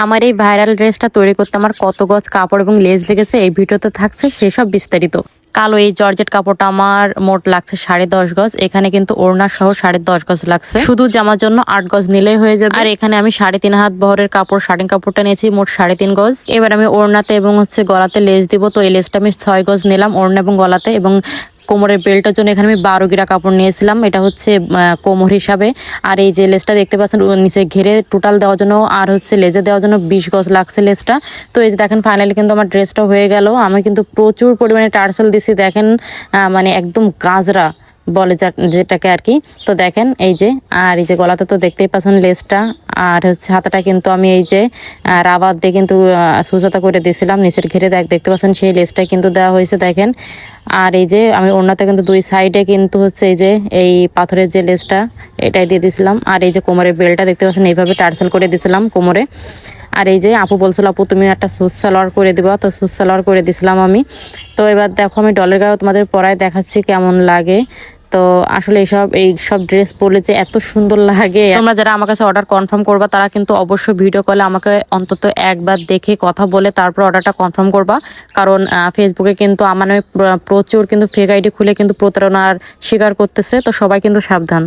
আমার এই ভাইরাল ড্রেসটা তৈরি করতে আমার কত গজ কাপড় এবং লেস লেগেছে এই ভিডিওতে থাকছে সেসব বিস্তারিত। কালো এই জর্জেট কাপড়টা আমার মোট লাগছে 10.5 গজ। এখানে কিন্তু ওড়না সহ 10.5 গজ লাগছে। শুধু জামার জন্য 8 গজ নিলেই হয়ে যাবে। আর এখানে আমি 3.5 হাত বহরের কাপড় শার্টিং কাপড়টা নিয়েছি মোট 3.5 গজ। এবার আমি ওড়নাতে এবং গলাতে লেস দিব। তো এই লেসটা আমি 6 গজ নিলাম ওড়না এবং গলাতে, এবং কোমরের বেল্টের জন্য এখানে আমি 12 গিরা কাপড় নিয়েছিলাম, এটা হচ্ছে কোমর হিসাবে। আর এই যে লেসটা দেখতে পাচ্ছেন নিচে ঘেরে টোটাল দেওয়ার জন্য আর লেজে দেওয়ার জন্য 20 গজ লাগছে লেসটা। তো এই যে দেখেন ফাইনালি কিন্তু আমার ড্রেসটা হয়ে গেল। আমি কিন্তু প্রচুর পরিমাণে টার্সেল দিছি, দেখেন মানে একদম গাজরা বলে যেটাকে আর কি। তো দেখেন এই যে, আর এই যে গলাতে তো দেখতেই পাচ্ছেন লেসটা, আর হাতাটা কিন্তু আমি এই যে রাবার দিয়ে কিন্তু সুজাতা করে দিয়েছিলাম নিচের ঘেরে দেখতে পাচ্ছেন সেই লেসটা কিন্তু দেওয়া হয়েছে দেখেন। আর এই যে আমি ওড়নাতে কিন্তু দুই সাইডে কিন্তু এই যে এই পাথরের যে লেসটা এটাই দিয়ে দিয়েছিলাম। আর এই যে কোমরের বেলটা দেখতে পাচ্ছেন এইভাবে টার্সেল করে দিয়েছিলাম কোমরে। আর এই যে আপু বলছিল আপু তুমি একটা সুজ সালোয়ার করে দিবা, তো সুজ সালোয়ার করে দিয়েছিলাম আমি। তো এবার দেখো আমি ডলের গায়েও তোমাদের পরায় দেখাচ্ছি কেমন লাগে। তো আসলে এইসব ড্রেস পরলে যে এত সুন্দর লাগে। তোমরা যারা আমার কাছে অর্ডার কনফার্ম করবা তারা কিন্তু অবশ্যই ভিডিও কলে আমাকে অন্তত একবার দেখে কথা বলে তারপর অর্ডারটা কনফার্ম করবা। কারণ ফেসবুকে কিন্তু আমার নামে প্রচুর কিন্তু ফেক আইডি খুলে কিন্তু প্রতারণার শিকার করতেছে, তো সবাই কিন্তু সাবধান।